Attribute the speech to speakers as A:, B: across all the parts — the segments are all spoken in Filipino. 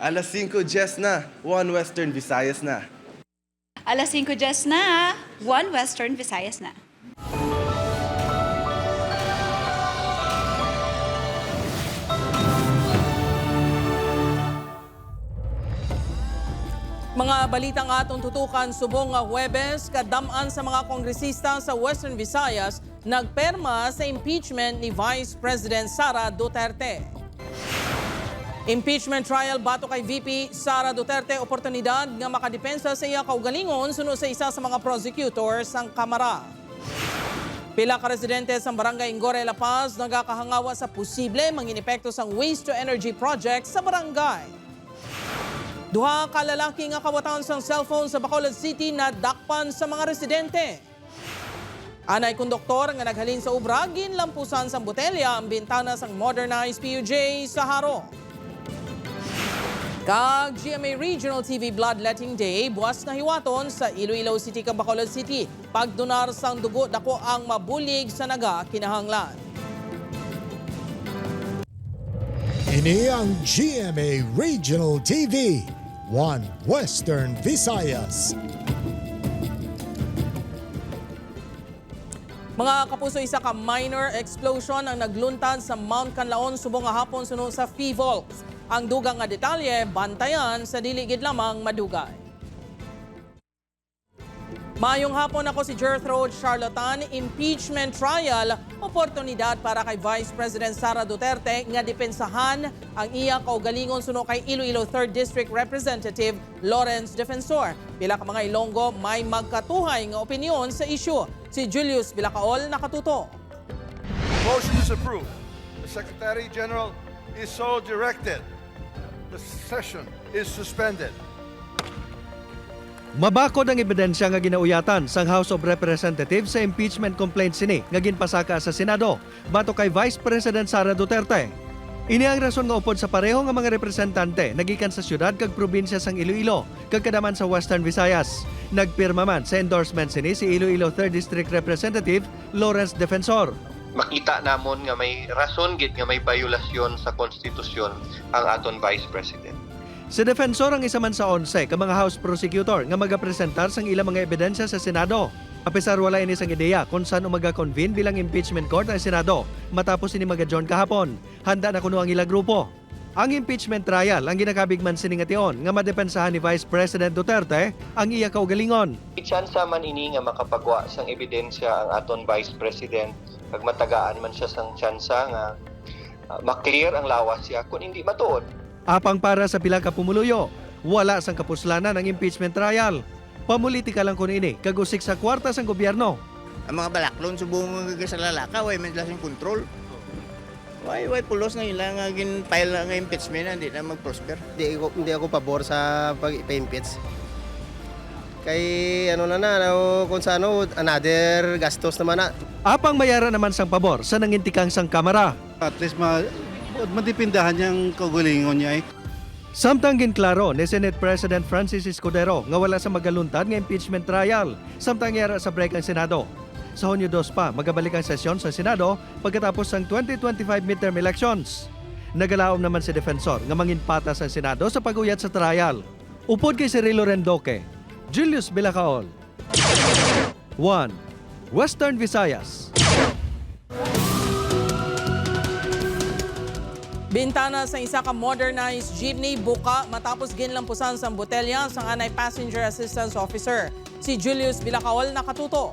A: Alas 5:10 na, One Western Visayas na.
B: Alas 5:10 na, One Western Visayas na.
C: Mga balitang atong tutukan subong nga Huwebes, kadaman sa mga kongresista sa Western Visayas nagperma sa impeachment ni Vice President Sara Duterte. Impeachment trial bato kay VP Sara Duterte oportunidad nga makadepensa sa iya kaugalingon sunod sa isa sa mga prosecutors sang Kamara. Pila ka residente sa Barangay Ingore, La Paz nagakahangawa sa posible manginepekto sang waste to energy project sa barangay. Duha ka lalaki nga kawatan sang cellphone sa Bacolod City na dakpan sa mga residente. Anay konduktor nga naghalin sa ubra, ginlampusan sa botelya ang bintana sang modernized PUJ sa Haro. Kag GMA Regional TV Bloodletting Day, buwas na hiwaton sa Iloilo City kag Bacolod City. Pagdonar sang dugo dako ang mabulig sa naga kinahanglan.
D: Ini ang GMA Regional TV, One Western Visayas.
C: Mga kapuso, isa ka minor explosion ang nagluntad sa Mount Canlaon subong nga hapon sunod sa P-Volts. Ang dugang nga detalye, bantayan sa diligid lamang madugay. Mayong hapon ako si Gertrude Charlatan. Impeachment trial, oportunidad para kay Vice President Sara Duterte nga depensahan ang iya kaugalingon suno kay Iloilo 3rd District Representative Lawrence Defensor. Pila ka mga Ilonggo may magkatuhay nga opinyon sa isyu. Si Julius Bilacaol nakatuto.
E: Motion is approved. The Secretary General is so directed. The session is suspended.
F: Mabakod ang ebidensya nga ginauyatan sang House of Representatives sa impeachment complaint sini nga ginpasaka sa Senado bato kay Vice President Sara Duterte. Ini ang rason nga upod sa pareho nga mga representante nagikan sa syudad kag probinsya sang Iloilo kag kadaman sa Western Visayas. Nagpirma man sa endorsement sini si Iloilo 3rd District Representative Lawrence Defensor.
G: Makita namon nga may rason gid nga may violasyon sa konstitusyon ang aton Vice President.
F: Si Defensor ang isa man sa 11 ka mga House Prosecutor nga magapresentar sang ilang mga ebidensya sa Senado. Apisar wala ini sang ideya kung saan umaga-convene bilang impeachment court ang Senado matapos ini mag-adjourn kahapon. Handa na kuno ang ilang grupo. Ang impeachment trial ang ginakabigman sini nga tion nga madepensahan ni Vice President Duterte ang iya kaugalingon.
G: Itsansa man ini nga makapagwa sang ebidensya ang aton Vice President kag matagaan man siya sang tsansa nga maklear ang lawas siya kung hindi matuod.
F: Apang para sa pila ka pumuluyo, wala sang kapuslanan ang impeachment trial. Pamulitika lang kun ini, kagusik sa kwarta sang gobyerno.
H: Ang mga balaklon subong nga sa lalaka, way may lasing control. Way pulos nga ilang nga gin-file nga impeachment, hindi na mag-prosper.
I: Hindi ako pabor sa pag-impeach. Kay kung sa another gastos naman na.
F: Apang mayara naman sang pabor sa nangintikang sang Kamara.
E: At least madipindahan niyang kaugalingon niya
F: Samtang ginklaro ni Senate President Francis Escudero nga wala sa magaluntad nga impeachment trial, samtang yara sa break ang Senado. Sa Hunyo 2 pa, magabalik ang sesyon sa Senado pagkatapos ng 2025 midterm elections. Nagalaom naman si Defensor nga manginpatas ang Senado sa pag-uyat sa trial. Upod kay Cirilo Rendoque, Julius Bilacaol. 1. Western Visayas.
C: Bintana sa isa ka modernized jeepney buka matapos ginlampusan sa botelya sang anay passenger assistance officer. Si Julius Bilacaol nakatuto.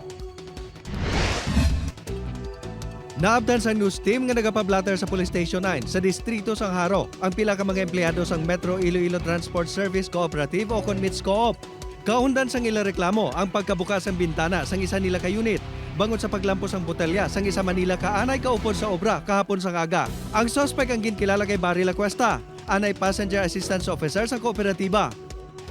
F: Naabdan sa news team nga nagapablatter sa Police Station 9 sa distrito sang Haro ang pila ka mga empleyado sang Metro Iloilo Transport Service Cooperative o Conmits Coop. Kaundan sang ila reklamo ang pagkabukas ng bintana sang isa nila ka unit bangon sa paglampos ang botelya sang isa Manila ka anay kaupod sa obra kahapon sang aga. Ang suspect ang ginkilala kay Barry Lacuesta, anay passenger assistance officer sa kooperatiba.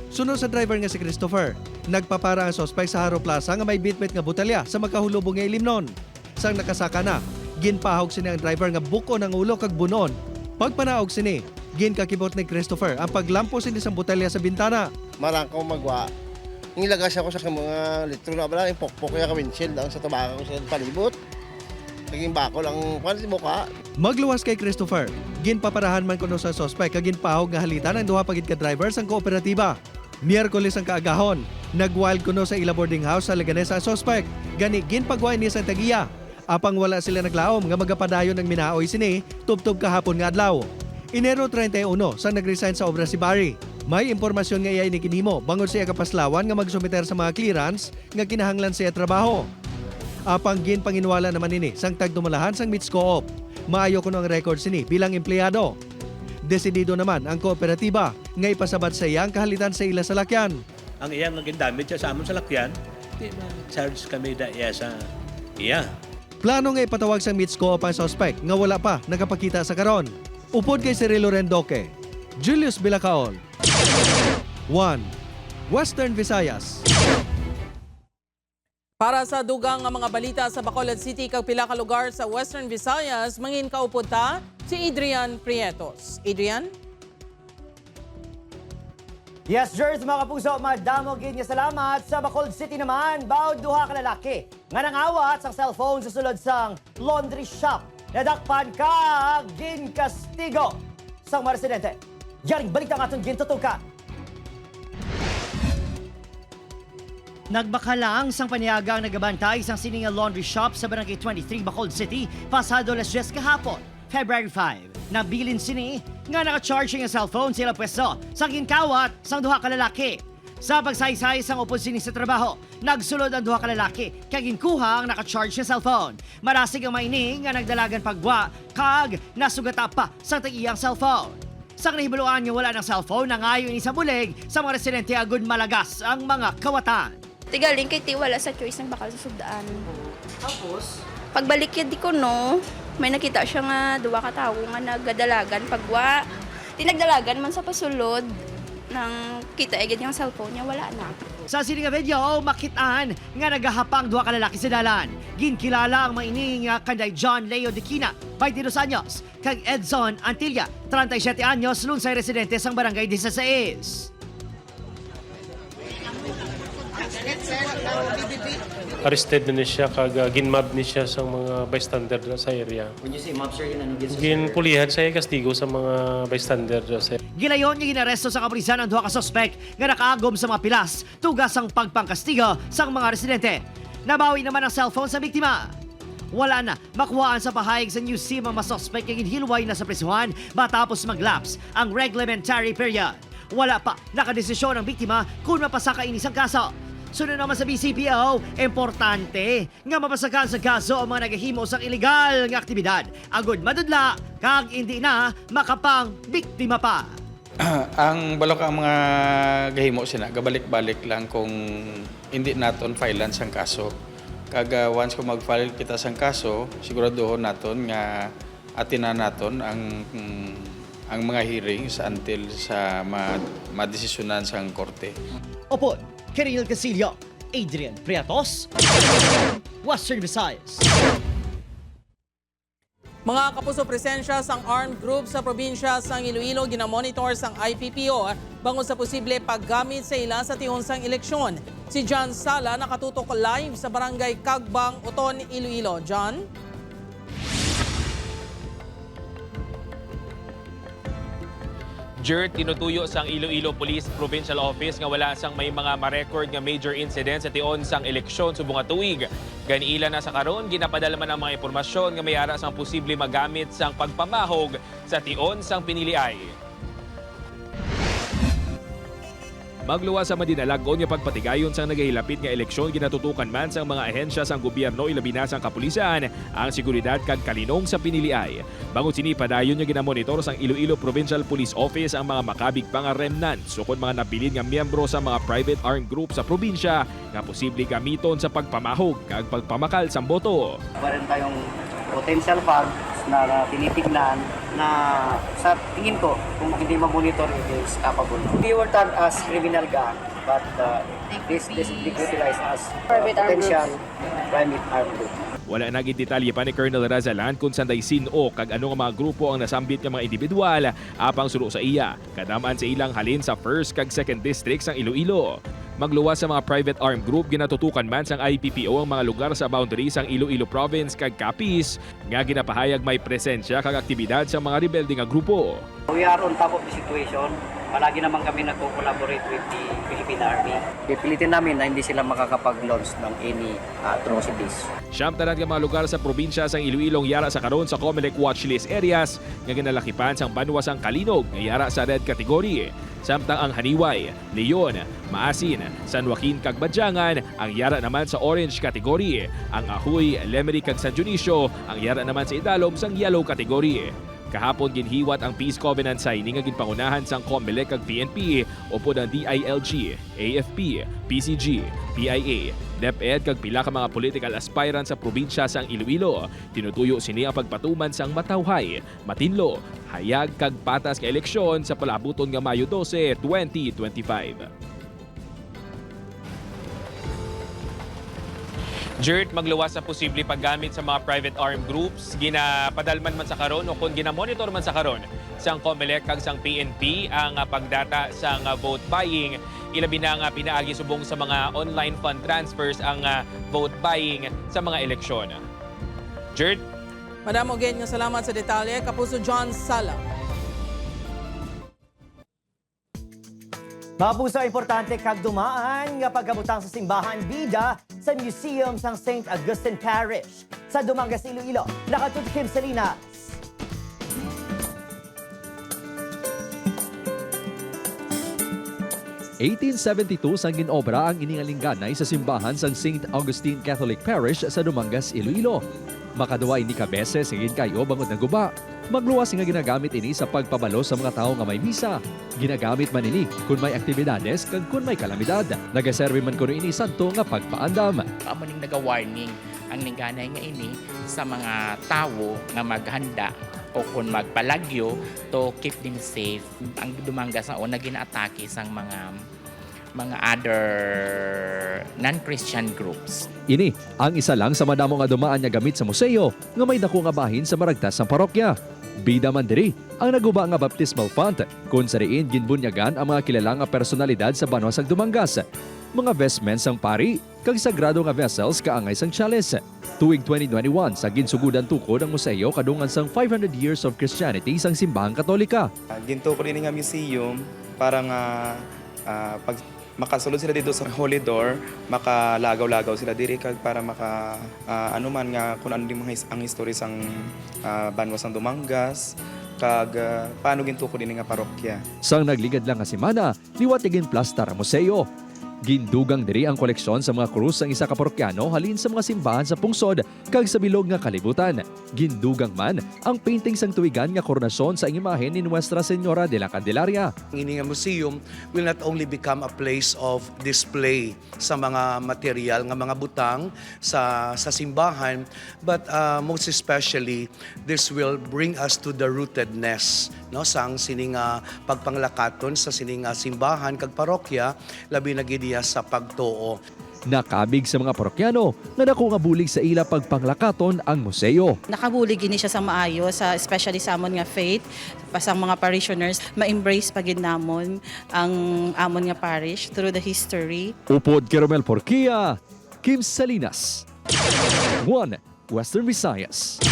F: Sunod sa driver nga si Christopher, nagpapara ang suspect sa Haro Plaza nga may bitbit nga botelya sa magkahulubong nga ilimnon. Sang nakasaka na, ginpahog sini ang driver nga buko ng ulo kag bunon. Pagpanaog sini, ginkakibot ni Christopher ang paglampos sini sang botelya sa bintana.
I: Marang ko magwa. Nilagas ako sa mga litro na bala, pokpok ya ka windshield ang sa tabaka ko sa palibot. Naging bako lang, paano si buka?
F: Magluwas kay Christopher. Ginpaparahan man kuno sa sospek kag ginpahog nga halitan ang duha pagid ka driver sang kooperatiba. Miyerkules ang kaagahon, nagwild kuno sa ila boarding house sa Leganés ang sospek. Gani ginpagway ni sa tagiya. Apang wala sila naglaom nga magapadayon ng minaoy sini tubtob kahapon nga adlaw. Enero 31 sang nagresign sa obra si Barry. May impormasyon nga iyay ni kinimo bangod siya kapaslawan nga magsumiter sa mga clearance nga kinahanglan siya trabaho. Apang ginpanginwala naman ini sang tagdumalahan sang Meats Co-op. Maayo kuno ang record sini bilang empleyado. Desidido naman ang kooperatiba nga ipasabat sa iyang kahalitan sa ila salakyan.
J: Ang iyang naging damage siya sa amon salakyan, di ma-charge kami da iya sa iya.
F: Plano nga ipatawag sa Meats Co-op ang suspect nga wala pa nakapakita sa karon. Upod kay Cirilo Rendoque, Julius Bilacaol. 1. Western Visayas.
C: Para sa dugang nga mga balita sa Bacolod City kag pila ka lugar sa Western Visayas, mangin kaupod ta si Adrian Prietos. Adrian?
K: Yes, Jers, mga kapuso, madamo gid nga salamat. Sa Bacolod City naman, bawod duha ka lalaki nga nangawat sa cellphone sa sulod sang laundry shop. Nadakpan ka ginkastigo sang mga residente. Yaring balita nga itong gintutukan. Nagbakalang sang paniagang nagabantay sang sininga laundry shop sa Barangay 23, Bacolod City, pasado las 10 kahapon, February 5. Nabilin sini nga naka-charging ang cellphone sila pwesto sa ginkawat sang duha ka lalaki. Sa pagsaysay sang upod sini sa trabaho, nagsulod ang duha ka lalaki kag ginkuha ang naka-charge nga cellphone. Marasig ang maining nga nagdalagan pagwa kag nasugata pa sa tag-iyang cellphone. Sang nahibuluan nga wala ng cellphone, nangayon ni sa bulig sa mga residente agud malagas ang mga kawatan.
L: Tigaling kay ti wala sa choice ng bakal sa sugdaan.
K: Tapos,
L: Pagbalik yun di ko no, may nakita siya nga duwa ka tao nga nagdalagan pagwa. Di nagdalagan man sa pasulod ng kita agad yung cellphone niya, wala na.
K: sa sining nga video, makitaan nga nagahapang duha ka lalaki sa dalan. Ginkilala ang maining nga kanday John Leo Dequina, 22 anyos, kag Edson Antilla, 37 anyos, lunsay residente sang barangay 16.
M: Arrested na siya kag ginmab ni siya sa mga bystander sa area.
K: When you say mob, sir, yun ano?
M: Ginpulihan sa kastigo sa mga bystander sa
K: Gilayon nga ginaresto sa kapulisan ang duha ka suspect nga nakaagom sa mga pilas tugas ang pagpangkastigo sa mga residente. Nabawi naman ang cellphone sa biktima. Wala na makuhaan sa pahayag sa News Team ang mga suspect nga ginhilway na sa prisuhan matapos mag-lapse ang reglementary period. Wala pa nakadesisyon ang biktima kung mapasaka inis ang kaso. Sunod naman sa BCPO, importante nga mapasakan sa kaso ang mga nagahimo sa illegal nga aktibidad. Agud madudla, kag hindi na makapang biktima pa.
N: Ang balok ang mga gahimo sina, gabalik-balik lang kung hindi naton filean sang kaso. Kag once kung mag-file kita sang kaso, siguraduhon naton nga atinan naton ang mga hearings until sa madesisyonan sang korte.
K: Opo, Kiril Casillo, Adrian Prietos, Western Visayas.
C: Mga kapuso, presensya sang armed group sa probinsya sang Iloilo ginamonitor sang IPPO bangon sa posible paggamit sa ila sa tihon sang eleksyon. Si John Sala nakatutok live sa barangay Kagbang, Uton, Iloilo. John?
O: Jer, tinutuyo sang Iloilo Police Provincial Office nga wala sang may mga ma-record nga major incidents sa tion sang eleksyon subong nga tuig. Ganiila na sa karon, ginapadala man ang mga impormasyon nga may ara sang posible magamit sang pagpamahog sa tion sang piniliay. Magluwas sa madinalagon nga pagpatigayon sang nagahilapit nga eleksyon ginatutukan man sang mga ahensya sang gobyerno ilabi na sang kapulisan ang seguridad kag kalinong sa piniliay. Bangon sini padayon nga ginamonitor sang Iloilo Provincial Police Office ang mga makabig pa nga remnants sukod mga napilin nga miyembro sa mga private armed group sa probinsya nga posible gamiton sa pagpamahog kag pagpamakal sang boto.
P: Meron tayong potential funds na tinitignan na sa tingin ko kung hindi ma-monitor it is capable. We were tagged as criminal gang but this is utilized as potential private armed group.
O: Wala naging detalye pa ni Colonel Razalan kung sanday sino kag ano nga mga grupo ang nasambit nga mga individual apang suro sa iya. Kadaman sa ilang halin sa 1st kag 2nd districts ang Iloilo. magluwas sa mga private armed group ginatutukan man sang IPPO ang mga lugar sa boundary sang Iloilo Province kag Capiz nga ginapahayag may presensya kag aktibidad sa mga rebelde nga grupo.
P: We are on top of the situation. Palagi naman kami nagko-collaborate with the Philippine Army. Pipilitin namin na hindi sila makakapag-launch ng any atrocities.
O: Siyam tanan nga mga lugar sa probinsya sang Iloilong yara sa karon sa COMELEC watchlist areas nga ginalakipan sang banwa sang Kalinog nga yara sa red category. Samtang ang Haniway, Leon, Maasin, San Joaquin kag Badyangan ang yara naman sa orange category. Ang Ahoy, Lemery kag San Dionisio ang yara naman sa idalom sang yellow category. Kahapon ginhiwat ang Peace Covenant signing nga ginpangunahan sang COMELEC kag PNP upod ang DILG, AFP, PCG, PIA, DepEd kag pila ka mga political aspirant sa probinsya sang Iloilo. Tinutuyo sini ang pagpatuman sang matawhay, matinlo, hayag kag patas nga eleksyon sa palabuton nga Mayo 12, 2025. Jert, magluwas sa posible paggamit sa mga private armed groups, ginapadalman man sa karon o kung ginamonitor man sa karon sang COMELEC kag sang PNP ang pagdata sang vote buying. Ilabi na nga pinaagi subong sa mga online fund transfers ang vote buying sa mga eleksyon. Jert?
C: Madam Ogen, nga salamat sa detalye. Kapuso John Sala.
K: Mga puso, importante kag dumaan nga pagkabutang sa simbahan bida sa Museum sang St. Augustine Parish sa Dumangas, Iloilo. Nakatut Kim Salinas.
Q: '72 sang ginobra ang iningalingganay sa simbahan sang St. Augustine Catholic Parish sa Dumangas, Iloilo. Makaduwa ini ka beses hingin kayo bangod ng guba. Magluwas nga ginagamit ini sa pagpabalo sa mga tao nga may misa. Ginagamit man ini kung may aktibidades kag kung may kalamidad. Nagaserve man kuno ini santo nga pagpaandam.
R: Amo ning naga-warning ang ningganay nga ini sa mga tawo nga maghanda o kung magpalagyo to keep them safe. Ang Dumangas na una gina-atake sang mga other non-Christian groups.
Q: Ini ang isa lang sa madamo nga dumaan nga gamit sa museo nga may dako nga bahin sa maragtas sang parokya. Bida man diri ang naguba nga baptismal font kung sa riin ginbunyagan ang mga kilala nga personalidad sa banwa sang Dumangas. Mga vestments sang pari kag sagrado nga vessels kaangay sang chalice. Tuig 2021 sa ginsugudan tukod ang museo kadungan sang 500 years of Christianity sang simbahang Katolika.
S: Gintukod ini nga museum para nga pag makasulod sila dito sa Holy Door, makalagaw-lagaw sila diri kag para maka anuman nga kung ano din ang history sang banwa sang Dumangas kag paano gintukod ini nga parokya.
Q: Sang nagligad lang nga semana, liwatigin plastar ang museo. Gindugang diri ang koleksyon sa mga krus sang isa ka parokyano halin sa mga simbahan sa pungsod kag sa bilog nga kalibutan. Gindugang man ang painting sang tuigan nga koronasyon sa imahen ni Nuestra Señora de la Candelaria.
T: Ini nga museum will not only become a place of display sa mga material nga mga butang sa simbahan, but most especially this will bring us to the rootedness sang sining pagpanglakaton sa sining simbahan kag parokya labi na gid sa pagtuo.
Q: Nakabig sa mga parokyano nga dako nga bulig sa ila pagpanglakaton ang museo.
U: Nakabulig ini siya sa maayo, sa especially sa amon nga faith, pasang mga parishioners ma-embrace pagid namon ang amon nga parish through the history.
Q: Upod kay Romel Porquia, Kim Salinas, 1 Western Visayas.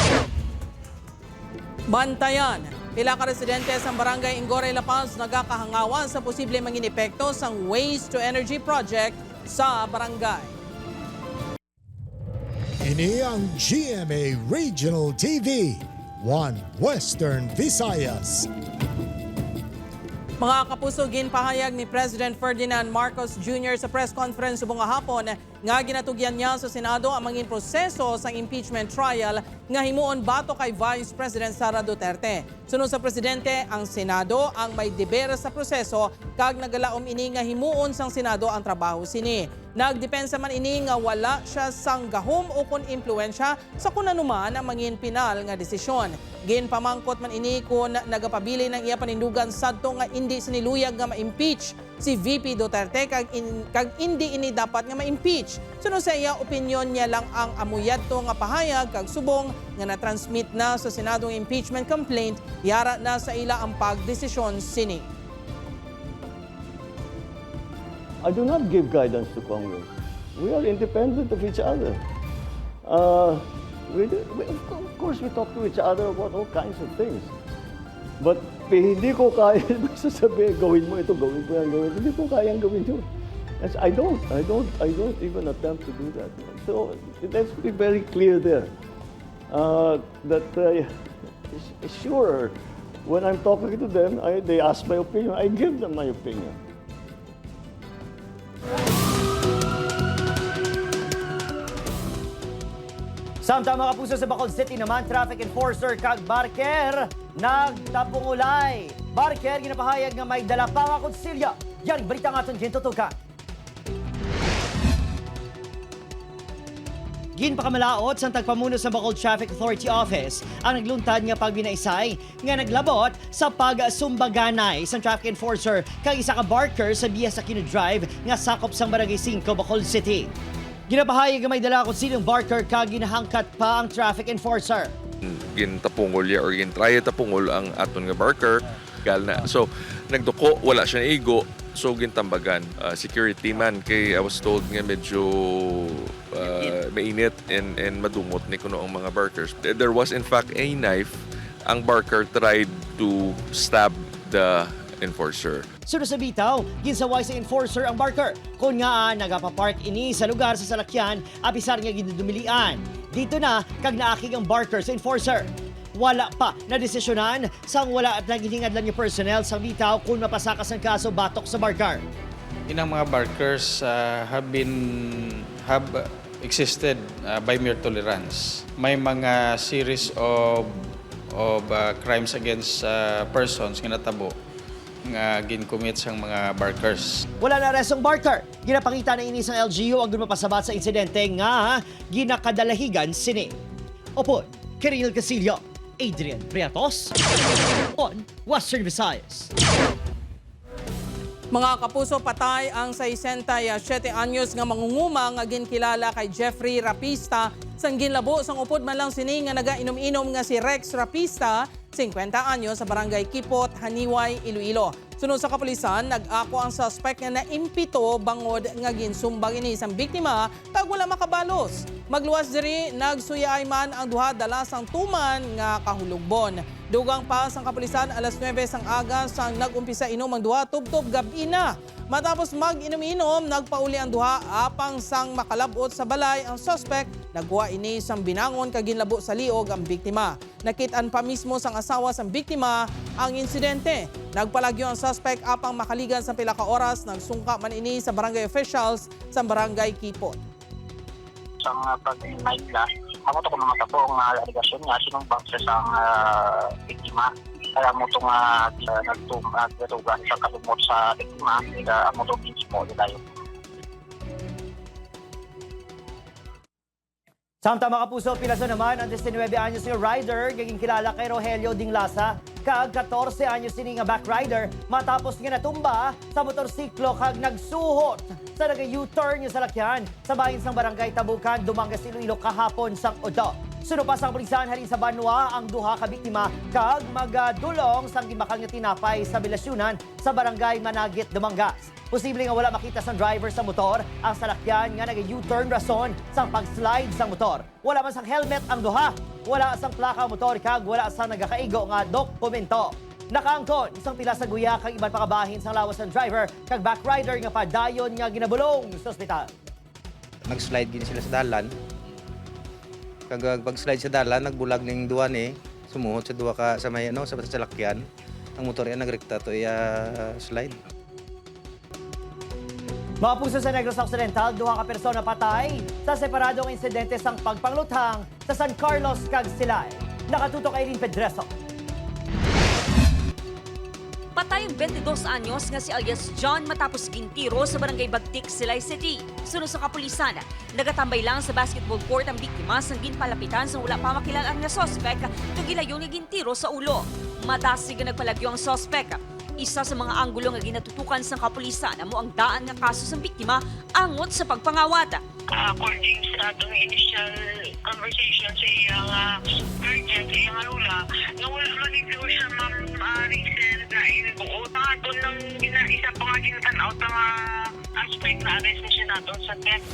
C: Bantayan. Pila ka residente sa Barangay Inggoray, La Paz nagakahangawan sa posible mangin epekto sang waste to energy project sa barangay.
D: Ini ang GMA Regional TV, 1 Western Visayas.
C: Mga kapuso, ginpahayag ni President Ferdinand Marcos Jr. sa press conference subong hapon nga ginatugyan niya sa Senado ang mangin proseso sa impeachment trial nga himuon bato kay Vice President Sara Duterte. Sunod sa Presidente, ang Senado ang may deber sa proseso kag nagalaom ini nga himuon sang Senado ang trabaho sini. Nagdepensa man ini nga wala siya sang gahom o kon impluensya sa kunanuman ang mangin pinal nga desisyon. Ginpamangkot man ini kung nagapabili ng iya panindugan sadto nga hindi siniluyag nga ma-impeach si VP Duterte kag hindi ini dapat nga ma-impeach. Sunod sa iya, opinyon niya lang ang amuyadto nga pahayag kag subong nga na-transmit na sa Senadong impeachment complaint, yara na sa ila ang pagdesisyon sini.
A: I do not give guidance to Congress. We are independent of each other. Of course, we talk to each other about all kinds of things. But hindi ko kaya sasabihin, gawin mo ito, gawin ko yan, gawin. Hindi ko kayang gawin yun. I don't even attempt to do that. So let's be very clear there. Sure, when I'm talking to them, they ask my opinion. I give them my opinion.
K: Samtang mga puso sa Bacolod City naman, traffic enforcer kag barker nagtapungulay. Barker ginapahayag nga may dala pa nga konsilya. Yan balita nga aton gintutukan. Ginpakamalaot sa tagpamuno sa Bacolod Traffic Authority Office ang nagluntad nga pagbinaisay nga naglabot sa pagsumbaganay sa traffic enforcer kag isa ka barker sa biya sa kinodrive nga sakop sang Barangay 5, Bacolod City. Ginapahayag nga may dala konsilyong barker kag ginahangkat pa ang traffic enforcer.
V: Gintapungol ya or gintraya tapungol ang aton nga barker gal na. So nagduko wala siya naigo. So gintambagan security man kay I was told nga medyo mainit and madumot ni kuno ang mga barkers. There was in fact a knife. Ang barker tried to stab the enforcer.
K: Sunod sa bitaw, ginsaway sa enforcer ang barker. Kung nga nagapapark ini sa lugar sa salakyan, apisar nga ginudumilian. Dito na kag naakig ang barker sa enforcer. Wala pa na desisyonan sang wala at nagihingadlan yung personnel sa bitaw kung mapasakas ang kaso batok sa barker.
N: Inang mga barkers have existed by mere tolerance. May mga series of crimes against persons nga natabo nga gincommit sang mga barkers.
K: Wala na resong barker. Ginapangita na inis ang LGU ang mapasabat sa insidente nga ginakadalahigan sini. Opo, Kiril Casillo, Adrian Priatos, on Western Visayas.
C: Mga kapuso, patay ang 67 anyos nga mangunguma nga ginkilala kay Jeffrey Rapista sang ginlabo sang upod man lang sini nga nagainom-inom nga si Rex Rapista, 50 anyos sa barangay Kipot, Haniway, Iloilo. Sunod sa kapulisan, nag-ako ang suspect nga naimpito bangod nga ginsumbag ini isang biktima kag wala makabalos. Magluwas diri nagsuyay man ang duha dala sang tuman nga kahulugbon. Dugang pa sang kapulisan alas 9 sang aga sang nag-umpisa inom ang duha tubtob gabi na. Matapos mag-inom-inom, nagpauli ang duha apang sang makalabot sa balay ang suspect. Nagwa ini sang binangon kag ginlabo sa liog ang biktima. Nakitaan pa mismo sang asawa sang biktima ang insidente. Nagpalagyo ang suspect apang makaligan sa pila ka oras. Nagsungka man ini sa barangay officials sa barangay Kipot.
W: Sa pag-night amo to kung mga po ang aligasyon nga sinumbang sa sang biktima. Kaya mo itong nagtugan sa kalumot sa biktima, amo itong mismo nila yun.
K: Samtang mga kapuso, pilaso naman ang 19 anyos nga rider, gaging kilala kay Rogelio Dinglasa, kag 14 anyos sini nga back rider, matapos nga natumba sa motorsiklo kag nagsuhot sa nag-U-turn yung salakyan sa bahin sang barangay Tabukan, Dumangas, Iloilo kahapon sang Odo. Sunod pa sang pulisan halin sa Banwa ang duha ka biktima kag magdulong sang gimakal nga tinapay sa bilasyunan sa barangay Managit, Dumangas. Posible nga wala makita sang driver sa motor ang salakyan nga nag-U-turn rason sang pag-slide sang motor. Wala man sang helmet ang duha, wala sang plaka ang motor kag wala sang nagakaigo nga dokumento. Nakaangkon isang pila sa guya kag iban pa kabahin sang lawas ng driver kag back rider nga padayon nga ginabulong sa ospital.
X: Nag-slide gini sila sa dalan. Kag pag-slide sa dalan, nagbulag ning duwa ni, sumuhot sa duwa ka sa may sa salakyan. Ang motor yan nagrekta to slide.
K: Mga puso sa Negros Occidental, duha ka persona patay sa separadong insidente sang pagpangluthang sa San Carlos kag Silay. Nakatutok Irene Pedreso.
Y: Patay ang 22 anyos nga si alias John matapos gintiro sa barangay Bagtik, Silay City. Sunod sa kapulisan, nagatambay lang sa basketball court ang biktima sang ginpalapitan sa wala pa makilalang na sospek kag gilayon nga gintiro sa ulo. Madasig nga nagpalagyo ang sospek. Isa sa mga anggulo nga ginatutukan sa kapulisan amo ang daan nga kaso sa biktima angot sa pagpangawat.
Z: According sa atong initial conversation sa iyang guardian, sa iyang lula, nga wala man ito siya recent na inubuot. Doon lang isa pa nga ginatanaw sa mga aspect na arrest na siya nato sa theft.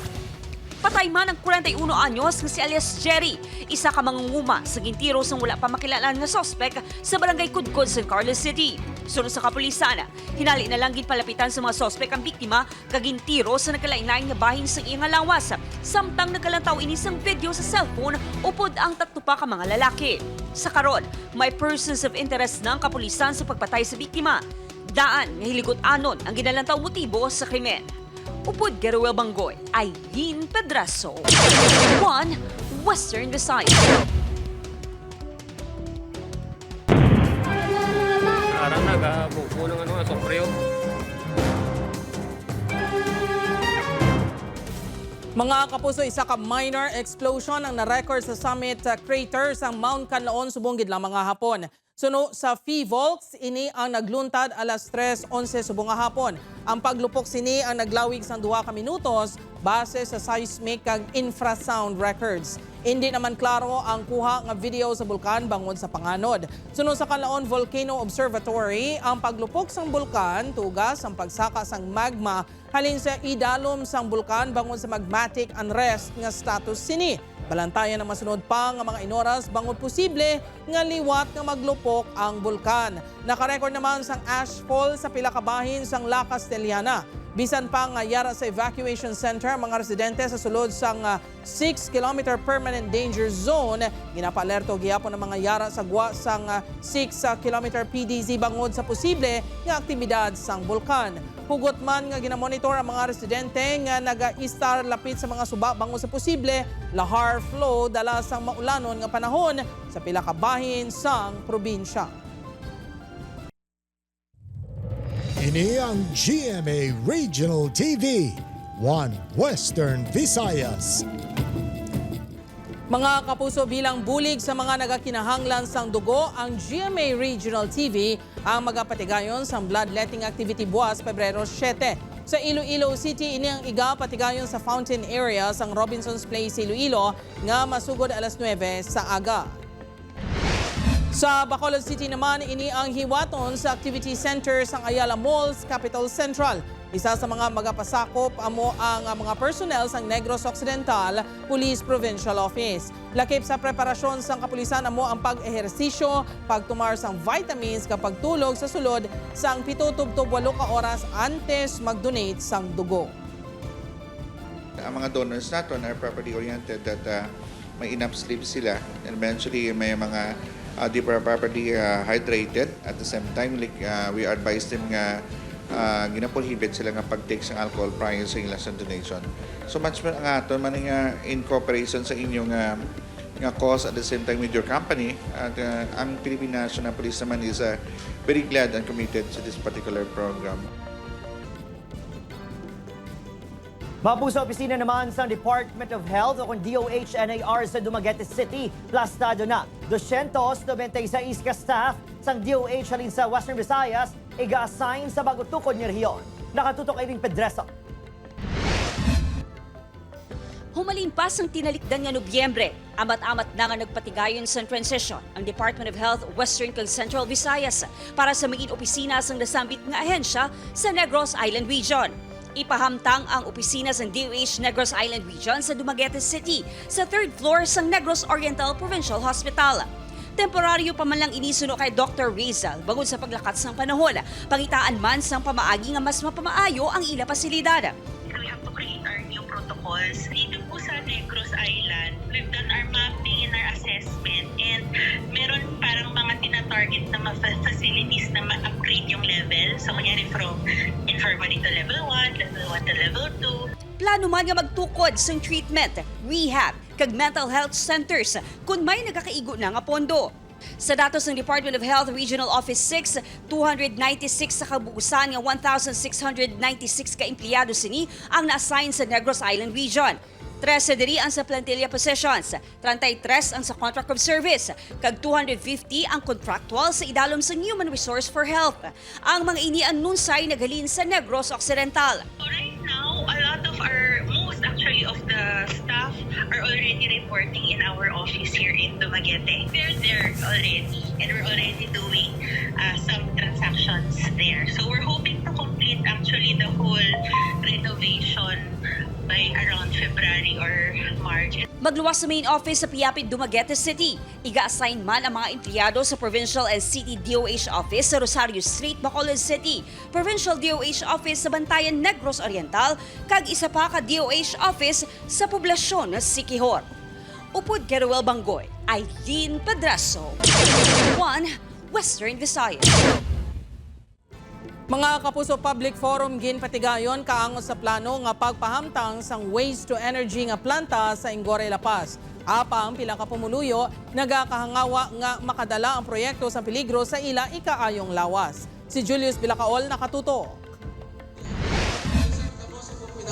Y: Patay man ang 41 anyos nga si alias Jerry, isa ka mangunguma sa gintiros ng wala pa makilalan nga sospek sa barangay Kudkod, San Carlos City. Sunod sa kapulisan, hinali na lang ginpalapitan sa mga sospek ang biktima kagintiro sa nagkalain-lain nga bahin sa iyang lawas. Samtang nagkalantaw inisang video sa cellphone upod ang tatlo pa ka mga lalaki. Sa karon, may persons of interest ng kapulisan sa pagpatay sa biktima. Daan nga hiligot anon ang ginalantaw motibo sa krimen. Upod Garuel Banggoy, Aileen Pedraso. 1 Western Visayas.
B: Arang nagabuko ng sopreo.
C: Mga kapuso, isa ka minor explosion ang na-record sa summit crater sa Mount Canlaon subong gid lamang nga hapon. Suno sa Volks, ini ang nagluntad alas 3:11 subong nga hapon. Ang paglupok sini ang naglawig sang 2 ka minutos base sa seismic kag infrasound records. Hindi naman klaro ang kuha nga video sa bulkan bangod sa panganod. Suno sa Canlaon Volcano Observatory, ang paglupok sang bulkan tugas ang pagsaka sang magma halin sa idalom sang bulkan bangod sa magmatic unrest nga status sini. Balantayan ang masunod pa nga mga inoras bangod posible nga liwat nga maglupok ang bulkan. Nakarecord naman sang ashfall sa pila ka bahin sang La Castellana. Bisan pa nga yara sa evacuation center ang mga residente sa sulod sang 6-kilometer permanent danger zone. Ginapalerto gihapon ang mga yara sa gwa sang 6-kilometer PDZ bangod sa posible nga aktibidad sang bulkan. Hugot man nga ginamonitor ang mga residente nga naga-istar lapit sa mga suba bangod sa posible lahar flow dala sang maulanon nga panahon sa pila ka bahin sang probinsya.
D: Ini ang GMA Regional TV, 1 Western Visayas.
C: Mga kapuso, bilang bulig sa mga nagakinahanglan sang dugo, ang GMA Regional TV ang magapatigayon sang bloodletting activity buwas Pebrero 7. Sa Iloilo City, ini ang igapatigayon sa fountain area sang Robinson's Place, Iloilo nga masugod alas 9 sa aga. Sa Bacolod City naman, ini ang hiwaton sa activity center sang Ayala Malls, Capital Central. Isa sa mga magapasakop amo ang mga personnel sang Negros Occidental Police Provincial Office. Lakip sa preparasyon sang kapulisan amo ang pag-ehersisyo, pagtumar sang vitamins kapag tulog sa sulod sang 7-8 ka oras antes mag-donate sang dugo.
E: Ang mga donors natin are properly oriented that may enough sleep sila, and eventually may mga they are properly hydrated. At the same time, like, we advise them nga ginaprohibit sila nga pag-take sa alcohol prior sa ilang donation. So much man ang aton man nga in cooperation sa inyong nga cause at the same time with your company. At ang Philippine National Police naman is very glad and committed to this particular program.
K: Mabu sa opisina naman sa Department of Health o kung DOH-NAR sa Dumaguete City, plastado na 296 ka staff sang DOH halin sa Western Visayas iga-assign sa bago-tukod nga rehiyon. Nakatutok ay ring Pedreso.
Y: Humalimpas ang tinalikdan nga Nobyembre, amat-amat na nga nagpatigayon sa transition ang Department of Health Western kag Central Visayas para sa maging opisina sang nasambit nga ahensya sa Negros Island Region. Ipahamtang ang opisina ng DOH Negros Island Region sa Dumaguete City sa 3rd floor ng Negros Oriental Provincial Hospital. Temporaryo pa man lang inisuno kay Dr. Rizal bangod sa paglakat ng panahon. Pangitaan man sang pamaagi nga mas mapamaayo ang ila pasilidad.
Z: We have to create our new protocols. Dito po sa Negros Island, we've done our mapping and our assessment, and meron parang mga tina-target na facilities na ma-upgrade yung level. So, kunyari from infirmary to level 1, level 1 to level 2.
Y: Plano man nga magtukod sa treatment, rehab, kag mental health centers kung may nagakaigo na nga pondo. Sa datos ng Department of Health Regional Office 6, 296 sa kabuusan nga 1,696 ka empleyado sini ang na-assign sa Negros Island Region. 13 diri ang sa plantilla positions, 33 ang sa contract of service, kag 250 ang contractual sa idalom sa Human Resource for Health. Ang mga ini anunsay naghalin sa Negros Occidental.
Z: Right now, a lot of most actually of the staff are already reporting in our office here in Dumaguete. They're there already, and we're already doing some transactions there. So we're hoping to complete actually the whole renovation February or March.
Y: Magluwas sa main office sa Piapit, Dumaguete City. Iga-assign man ang mga empleyado sa Provincial and City DOH Office sa Rosario Street, Bacolod City, Provincial DOH Office sa Bantayan, Negros Oriental, kag isa pa ka DOH Office sa poblasyon sa Siquijor. Upod Keruel Bangoy, Aileen Pedraso, 1 Western Visayas.
C: Mga kapuso, public forum ginpatigayon kaangos sa plano nga pagpahamtang sang waste to energy nga planta sa Ingore, La Paz. Apang pila ka pumuluyo nagakahangawa nga makadala ang proyekto sa peligro sa ila ikaayong lawas. Si Julius Bilacaol nakatuto.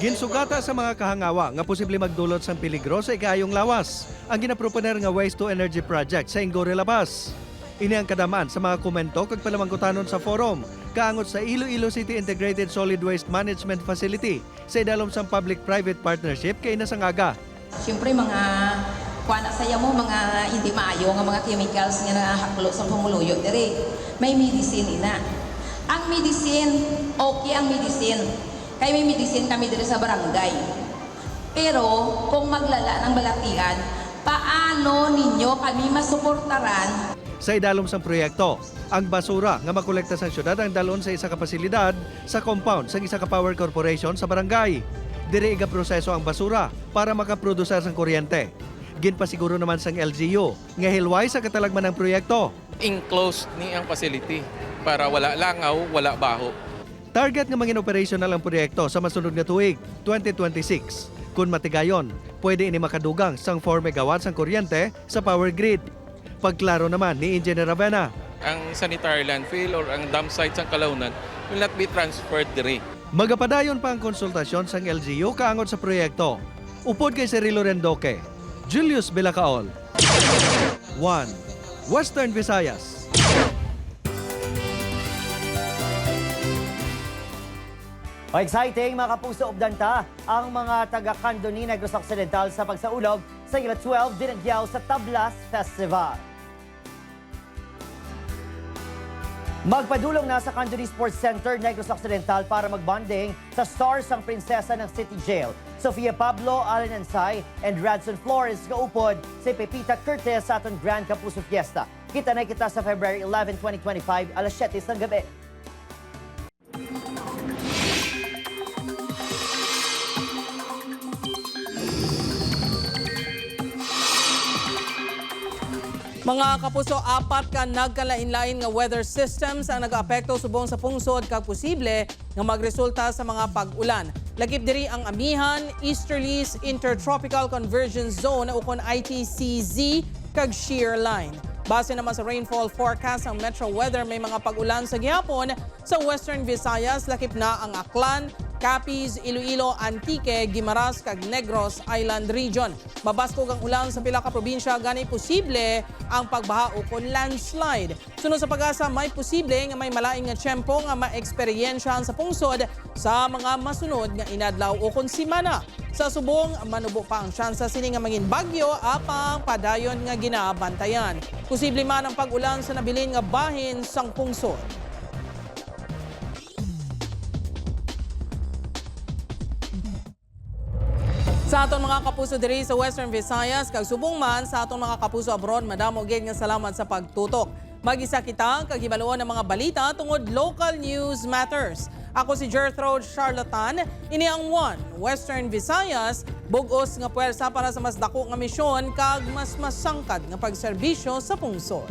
F: Ginsugata sa mga kahangawa nga posible magdulot sang peligro sa ikaayong lawas ang ginaproponer nga waste to energy project sa Ingore, La Paz. Ini ang kadaman sa mga komento kag palamangkutanon sa forum kaangot sa Iloilo City Integrated Solid Waste Management Facility sa idalom sang public-private partnership kay nasangaga.
G: Siyempre mga kuana saya mo mga hindi maayo nga mga chemicals nga nahaklo sa pumuluyo dire. May medicine ina. Ang medicine, okay ang medicine. Kay may medicine kami dire sa barangay. Pero kung maglala ng balatian, paano ninyo kami masuportaran?
F: Sa idalom sang proyekto, ang basura nga makolekta sa syudad ang dalon sa isa ka pasilidad sa compound sa isa ka power corporation sa barangay. Dire iga proseso ang basura para makaproduser sang kuryente. Ginpasiguro naman sang LGU nga hilway sa katalagman ng proyekto.
N: Enclosed ni ang facility para wala langaw, wala baho.
F: Target nga mangin operational ang proyekto sa masunod nga tuig, 2026. Kung matigayon, pwede ini makadugang sang 4 megawatts ang kuryente sa power grid. Pagklaro naman ni Engineer Ravena,
N: Ang sanitary landfill or ang dump sites ang Kalaunan will not be transferred dire.
F: magapadayon pa ang konsultasyon sang LGU kaangot sa proyekto. Upod kay Cirilo Rendoque, Julius Bilacaol, 1 Western Visayas.
K: Exciting mga kapuso, updanta ang mga taga-Candoni Negros Occidental sa pagsaulog sa ila 12 dinagyaw sa Tablas Festival. Magpadulong na sa Candoni Sports Center, Negros Occidental para magbonding sa stars ang prinsesa ng City Jail, Sofia Pablo, Allen Ansay, and Radson Flores kaupod si Pepita Curtis sa aton Grand Kapuso Fiesta. Kita na kita sa February 11, 2025, alas 7 ng gabi.
C: Mga kapuso, 4 ka nagkalain-lain nga weather systems ang nag-aapekto subong sa pungsod kag posible nga magresulta sa mga pag-ulan. Lakip diri ang amihan, easterlies, intertropical convergence zone na ukon ITCZ kag shear line. Base naman sa rainfall forecast ng Metro Weather, may mga pag-ulan sa gihapon sa Western Visayas, lakip na ang Aklan, Capiz, Iloilo, Antique, Guimaras kag Negros Island Region. Mabaskog ang ulan sa pila ka probinsya, gani posible ang pagbaha o kon landslide. Sunod sa pag-asa, may posible nga may malaing nga tiyempo nga ma-eksperyensyahan sa pungsod sa mga masunod nga inadlaw o kon simana. Sa subong, manubo pa ang tsansa sini nga mangin bagyo apang padayon nga ginabantayan. Posible man ang pag-ulan sa nabilin nga bahin sang pungsod. Sa aton mga kapuso diri sa Western Visayas, kag subong man sa aton mga kapuso abroad, madamo gid nga salamat sa pagtutok. Mag-isa kita kag hibaluon ng mga balita tungod local news matters. Ako si Gertrude Charlatan, ini ang 1 Western Visayas, bugos nga puwersa para sa mas dako nga misyon kag mas masangkad nga pagserbisyo sa pungsod.